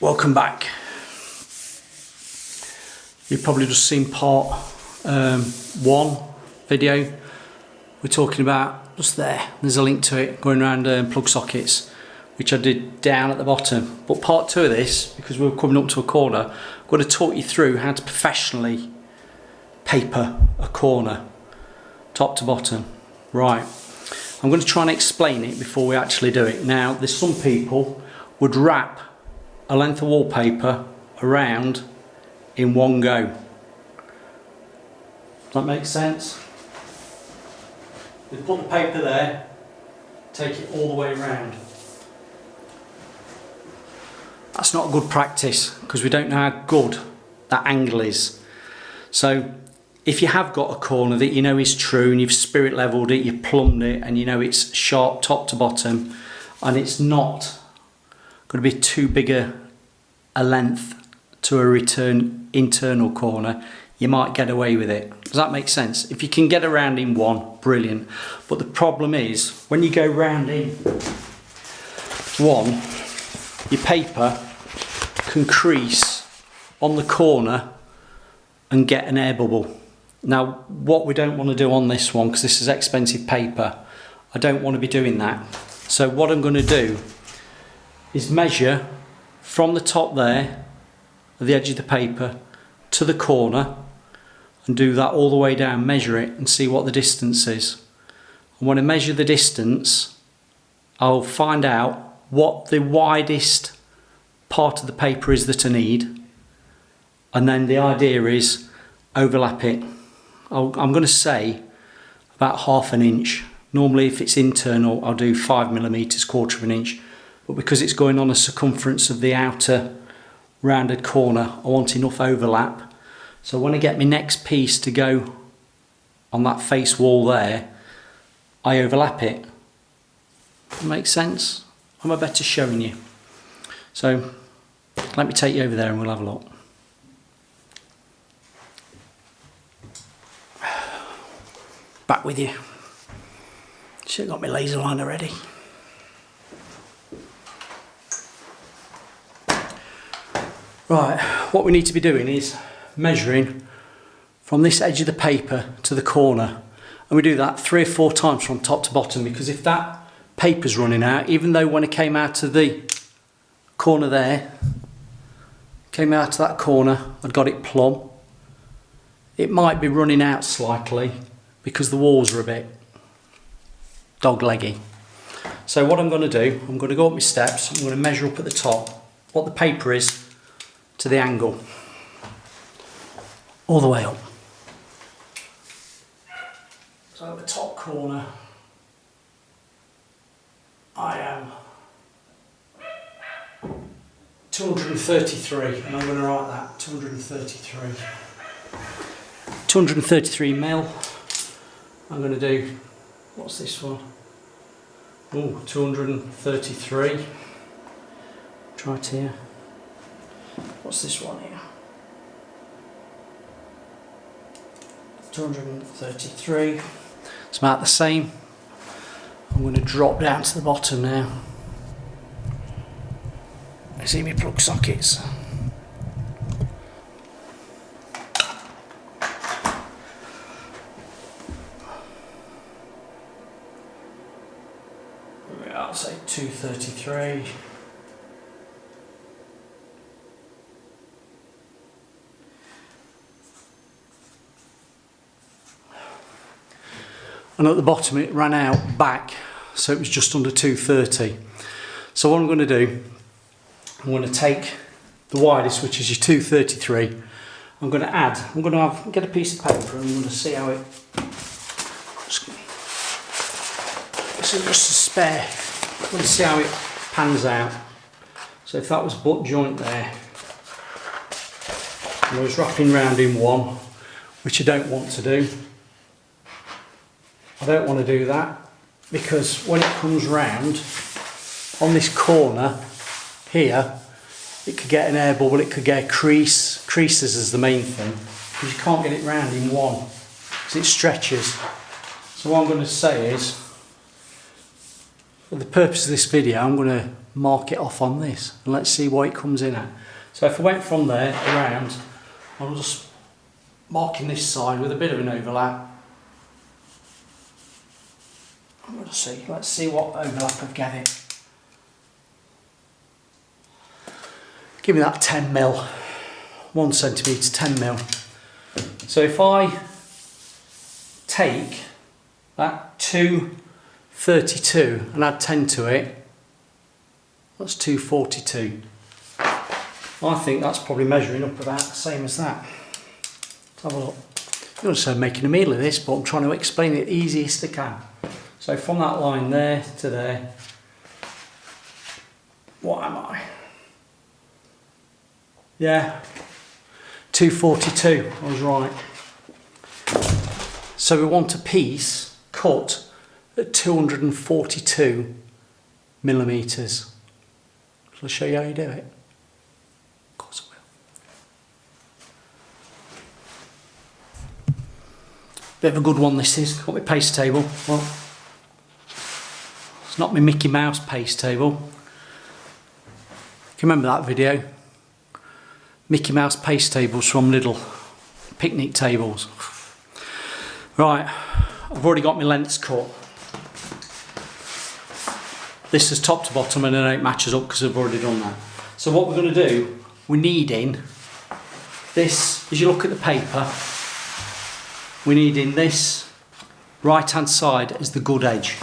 Welcome back. You've probably just seen part one video. We're talking about just there's a link to it going around plug sockets, which I did down at the bottom. But part two of this, because we're coming up to a corner, I'm going to talk you through how to professionally paper a corner top to bottom. Right, I'm going to try and explain it before we actually do it. Now, there's some people would wrap a length of wallpaper around in one go. Does that make sense? They put the paper there, take it all the way around. That's not a good practice because we don't know how good that angle is. So if you have got a corner that you know is true and you've spirit leveled it, you've plumbed it and you know it's sharp top to bottom and it's not going to be too big a length to a return internal corner, you might get away with it. Does that make sense? If you can get around in one, brilliant. But the problem is when you go round in one, your paper can crease on the corner and get an air bubble. Now what we don't want to do on this one, because this is expensive paper, I don't want to be doing that. So what I'm going to do is measure from the top there, at the edge of the paper, to the corner, and do that all the way down, measure it and see what the distance is. And when I measure the distance, I'll find out what the widest part of the paper is that I need, and then the idea is overlap it. I'm going to say about half an inch. Normally if it's internal I'll do 5mm, quarter of an inch. But because it's going on a circumference of the outer rounded corner, I want enough overlap. So when I get my next piece to go on that face wall there, I overlap it. Makes sense? Am I better showing you? So let me take you over there and we'll have a look. Back with you. Should have got my laser liner ready. Right, what we need to be doing is measuring from this edge of the paper to the corner, and we do that 3 or 4 times from top to bottom, because if that paper's running out, even though when I came out of the corner there, came out to that corner, I'd got it plumb, it might be running out slightly because the walls are a bit dog-leggy. So what I'm going to do, I'm going to go up my steps, I'm going to measure up at the top what the paper is to the angle, all the way up. So at the top corner, I am 233, and I'm going to write that, 233 mil. I'm going to do, what's this one? Oh, 233. Try it here. What's this one here? 233. It's about the same. I'm going to drop down to the bottom now. You see my plug sockets. I'll say 233. And at the bottom it ran out back, so it was just under 230. So what I'm going to do, I'm going to take the widest, which is your 233. I'm going to get a piece of paper and I'm going to see how it, this is just a spare, I'm going to see how it pans out. So if that was butt joint there, and I was wrapping round in one, which I don't want to do. I don't want to do that because when it comes round on this corner here, it could get an air bubble, it could get a crease. Creases is the main thing, because you can't get it round in one because it stretches. So what I'm going to say is, for the purpose of this video, I'm going to mark it off on this, and let's see what it comes in at. So if I went from there around, I'm just marking this side with a bit of an overlap. I'm going to see, let's see what overlap I've given it. Give me that 10 mil, 1 centimetre, 10 mil. So if I take that 232 and add 10 to it, that's 242. I think that's probably measuring up about the same as that. Let's have a look. I'm going to say I'm making a meal of this, but I'm trying to explain it easiest I can. So from that line there to there, what am I? Yeah, 242, I was right. So we want a piece cut at 242 millimetres. Shall I show you how you do it? Of course I will. Bit of a good one this is, got my paste table. Well, it's not my Mickey Mouse paste table. Can you remember that video? Mickey Mouse paste tables from Lidl, picnic tables. Right, I've already got my lengths cut. This is top to bottom and then it matches up because I've already done that. So what we're going to do, we're needing this, as you look at the paper, we're needing this right hand side as the good edge.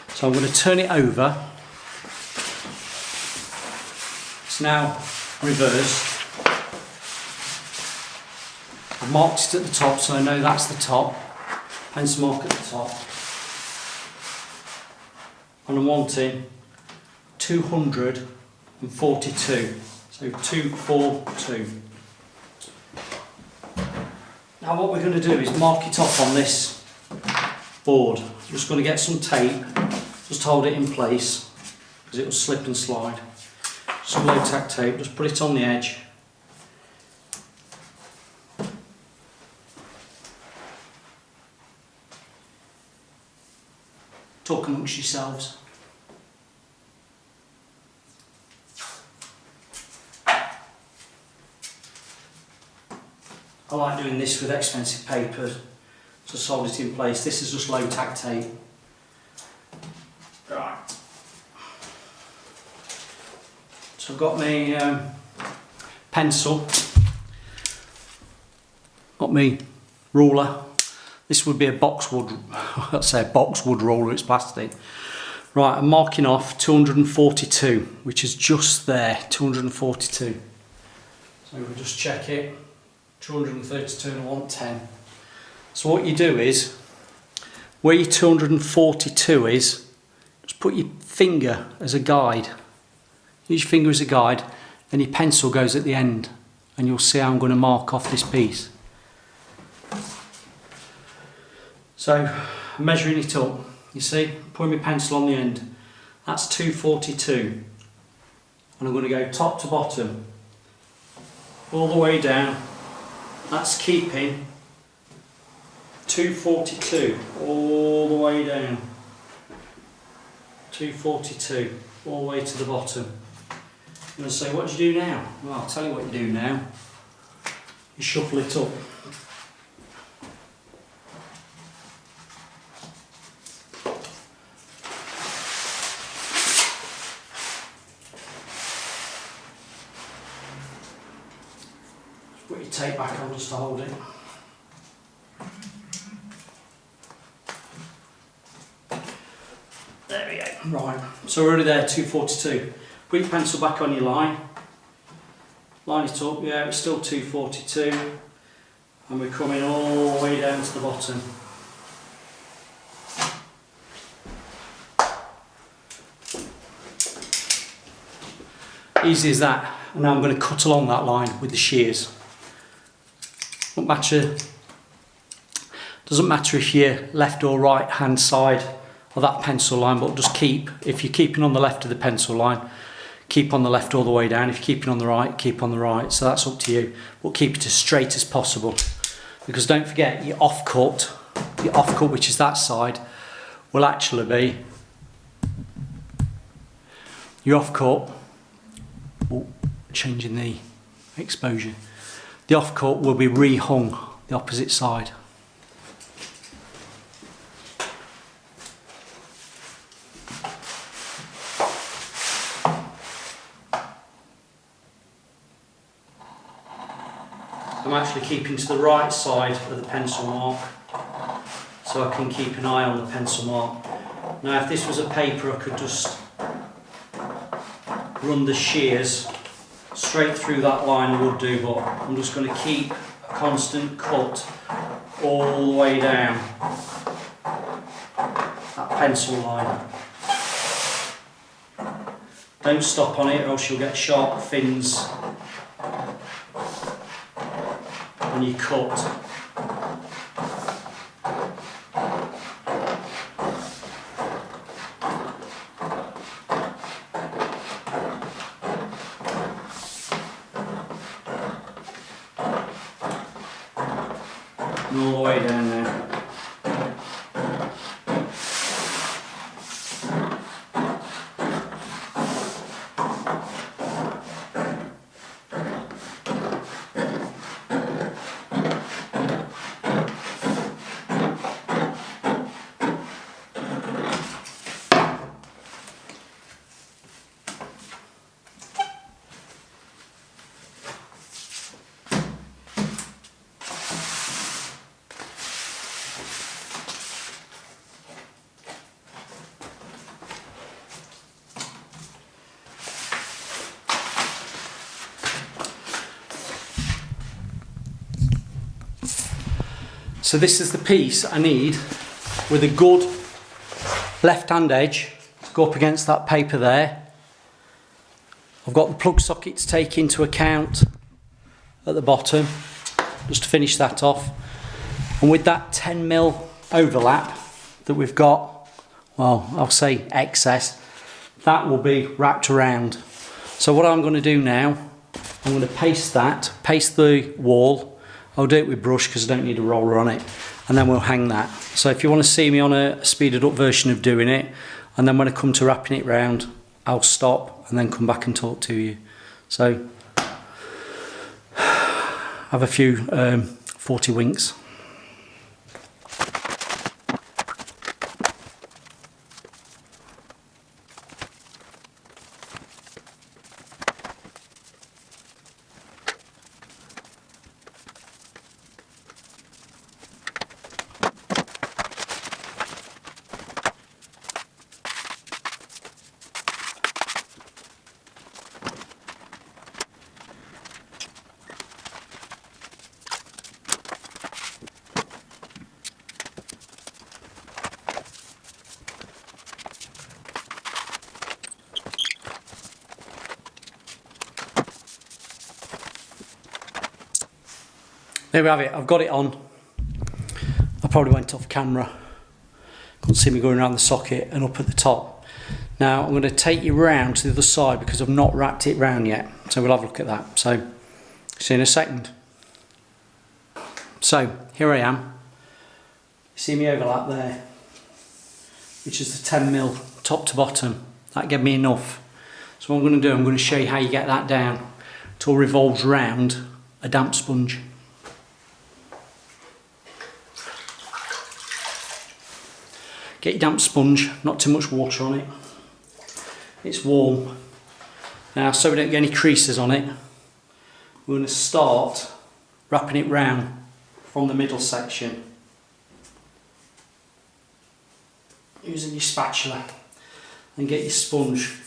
So I'm going to turn it over. It's now reversed. I've marked it at the top so I know that's the top. Pencil mark at the top. And I'm wanting 242. So 242. Now what we're going to do is mark it off on this board. I'm just going to get some tape, just hold it in place because it will slip and slide. Some low tack tape, just put it on the edge. Talk amongst yourselves. I like doing this with expensive paper, just hold it in place. This is just low tack tape. Right. So I've got my pencil, got my ruler. This would be a boxwood, let's say a boxwood ruler, it's plastic. Right, I'm marking off 242, which is just there, 242. So we'll just check it, 232 and I want 10. So what you do is, where your 242 is, just put your finger as a guide. Use your finger as a guide, and your pencil goes at the end, and you'll see how I'm going to mark off this piece. So, I'm measuring it up, you see, putting my pencil on the end, that's 242, and I'm going to go top to bottom, all the way down, that's keeping 242, all the way down, 242, all the way to the bottom. I'm going to say, what do you do now? Well, I'll tell you what you do now, you shuffle it up. Put your tape back on just to hold it. There we go. Right, so we're already there, 242. Put your pencil back on your line. Line it up, yeah, it's still 242. And we're coming all the way down to the bottom. Easy as that. And now I'm going to cut along that line with the shears. Doesn't matter if you're left or right hand side of that pencil line, but just keep, if you're keeping on the left of the pencil line, keep on the left all the way down. If you're keeping on the right, keep on the right. So that's up to you, but keep it as straight as possible, because don't forget your offcut, which is that side, will actually be your offcut, changing the exposure, the offcut will be rehung the opposite side. I'm actually keeping to the right side of the pencil mark so I can keep an eye on the pencil mark. Now if this was a paper, I could just run the shears straight through that line, I would do, but I'm just going to keep a constant cut all the way down that pencil line. Don't stop on it or else you'll get sharp fins when you cut. And all the way down there. So this is the piece I need with a good left-hand edge to go up against that paper there. I've got the plug socket to take into account at the bottom, just to finish that off. And with that 10mm overlap that we've got, well, I'll say excess, that will be wrapped around. So what I'm going to do now, I'm going to paste the wall. I'll do it with brush because I don't need a roller on it, and then we'll hang that. So if you want to see me on a speeded up version of doing it, and then when I come to wrapping it round, I'll stop and then come back and talk to you. So have a few 40 winks. There we have it, I've got it on. I probably went off camera. Couldn't see me going around the socket and up at the top. Now I'm going to take you round to the other side because I've not wrapped it round yet. So we'll have a look at that. So, see you in a second. So, here I am. You see me overlap there, which is the 10mm top to bottom. That gave me enough. So what I'm going to do, I'm going to show you how you get that down till it revolves round a damp sponge. Get your damp sponge, not too much water on it. It's warm. Now, so we don't get any creases on it, we're going to start wrapping it round from the middle section. Using your spatula and get your sponge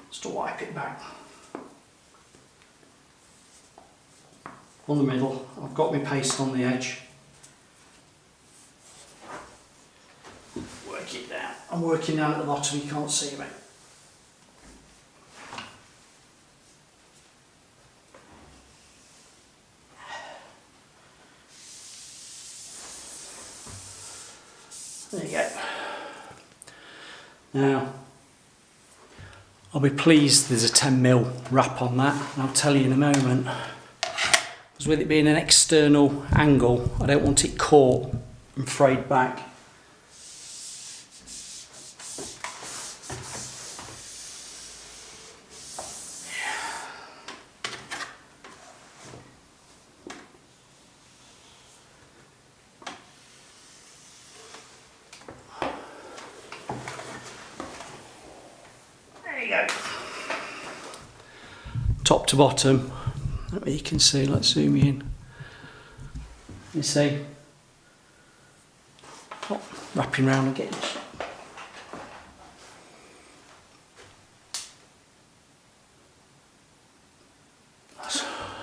just to wipe it back. On the middle, I've got my paste on the edge. Work it down. I'm working down at the bottom, you can't see me. There you go. Now, I'll be pleased there's a 10mm wrap on that, and I'll tell you in a moment. Because with it being an external angle, I don't want it caught and frayed back. you go. Top to bottom. You can see, let's zoom in. You see? Oh, wrapping round again.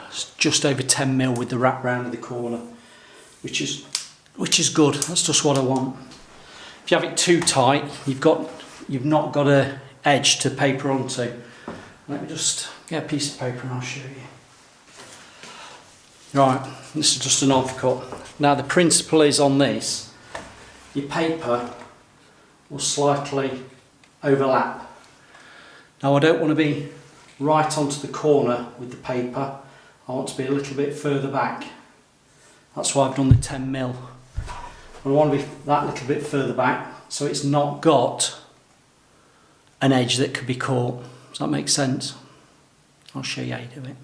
It's just over 10mm with the wrap round of the corner, which is good. That's just what I want. If you have it too tight, you've not got an edge to paper onto. Let me just get a piece of paper and I'll show you. Right, this is just an offcut. Now the principle is on this, your paper will slightly overlap. Now I don't want to be right onto the corner with the paper, I want to be a little bit further back. That's why I've done the 10mm. I want to be that little bit further back so it's not got an edge that could be caught. Does that make sense? I'll show you how you do it.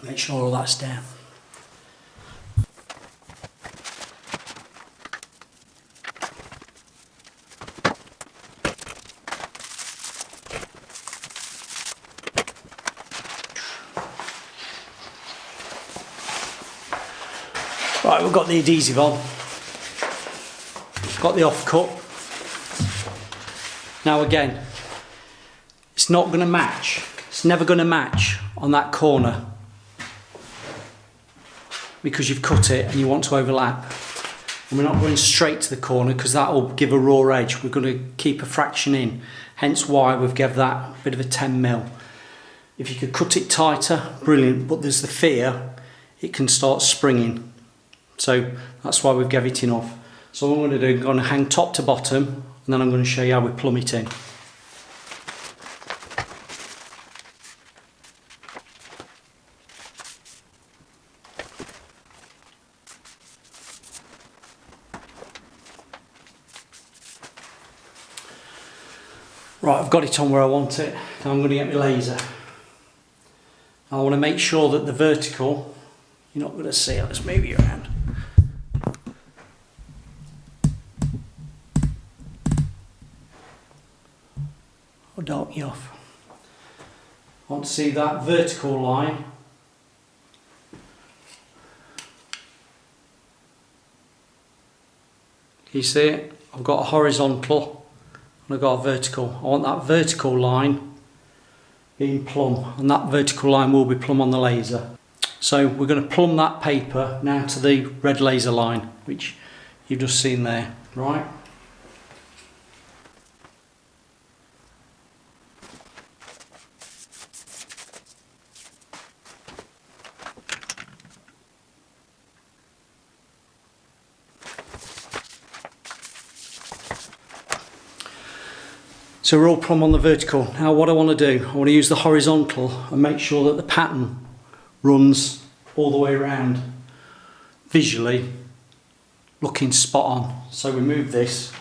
Make sure all that's down. Right, we've got the adhesive on. Got the offcut. Now again, it's not going to match. It's never going to match on that corner because you've cut it and you want to overlap. And we're not going straight to the corner because that will give a raw edge. We're going to keep a fraction in. Hence why we've given that bit of a 10mm. If you could cut it tighter, brilliant. But there's the fear it can start springing. So that's why we've given it enough. So what I'm going to do, I'm going to hang top to bottom and then I'm going to show you how we plumb it in. Right, I've got it on where I want it. Now I'm going to get my laser. I want to make sure that the vertical, you're not going to see it, let's move you around. I'll dark you off. I want to see that vertical line. Can you see it? I've got a horizontal and I've got a vertical. I want that vertical line being plumb, and that vertical line will be plumb on the laser. So we're going to plumb that paper now to the red laser line, which you've just seen there, right? So we're all plumb on the vertical. Now what I want to do, I want to use the horizontal and make sure that the pattern runs all the way around, visually looking spot on. So we move this.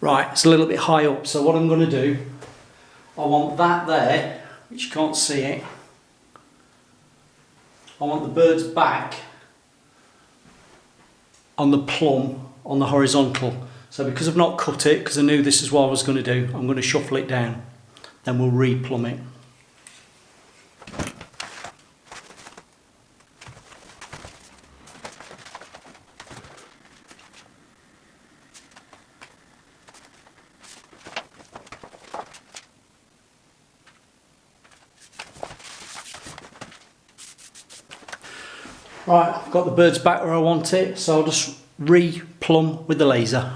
Right, it's a little bit high up, so what I'm going to do, I want that there, which you can't see it. I want the bird's back on the plumb on the horizontal. So because I've not cut it, because I knew this is what I was going to do, I'm going to shuffle it down. Then we'll re-plumb it. Right, I've got the bird's back where I want it, so I'll just re-plumb with the laser.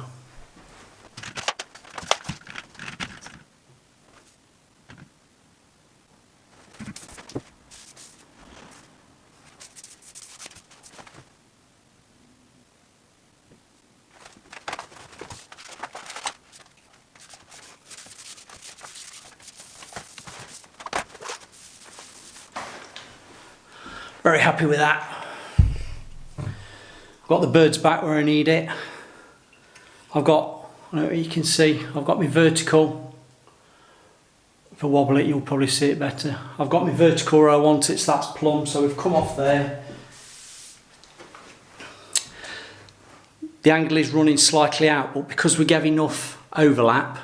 Very happy with that. I've got the birds back where I need it. I've got, I don't know if you can see, I've got my vertical. If I wobble it, you'll probably see it better. I've got my vertical where I want it, so that's plumb. So we've come off there. The angle is running slightly out, but because we gave enough overlap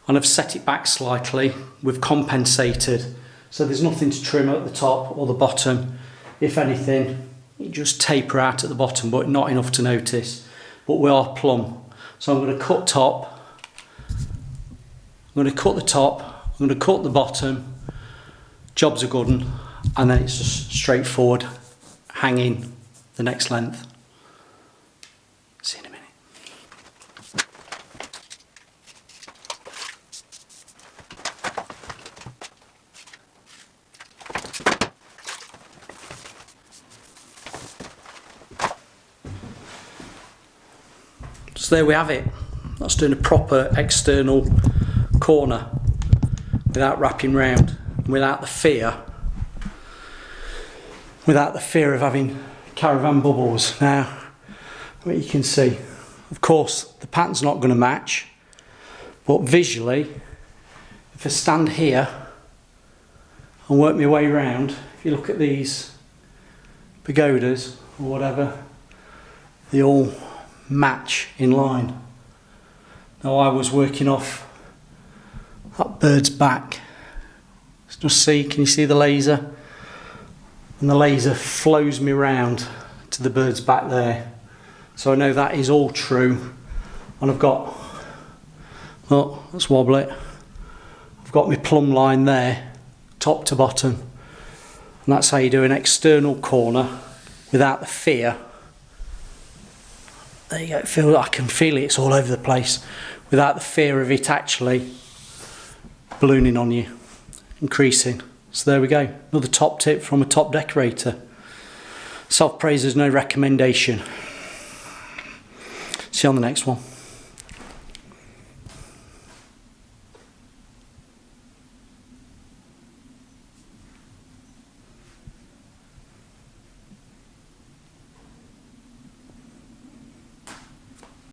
and I've set it back slightly, we've compensated. So there's nothing to trim at the top or the bottom. If anything, you just taper out at the bottom, but not enough to notice. But we are plumb. So I'm going to cut top. I'm going to cut the top. I'm going to cut the bottom. Job's a good one. And then it's just straightforward, hanging the next length. See you in a minute. So there we have it. That's doing a proper external corner without wrapping round, without the fear of having caravan bubbles. Now, what you can see, of course, the pattern's not going to match, but visually, if I stand here and work my way around, if you look at these pagodas or whatever, they all match in line. Now I was working off that bird's back. Just see, can you see the laser? And the laser flows me round to the bird's back there. So I know that is all true. And I've got, oh, let's wobble it. I've got my plumb line there, top to bottom. And that's how you do an external corner without the fear. There you go, I can feel it, it's all over the place, without the fear of it actually ballooning on you, increasing. So there we go, another top tip from a top decorator. Self-praise is no recommendation. See you on the next one.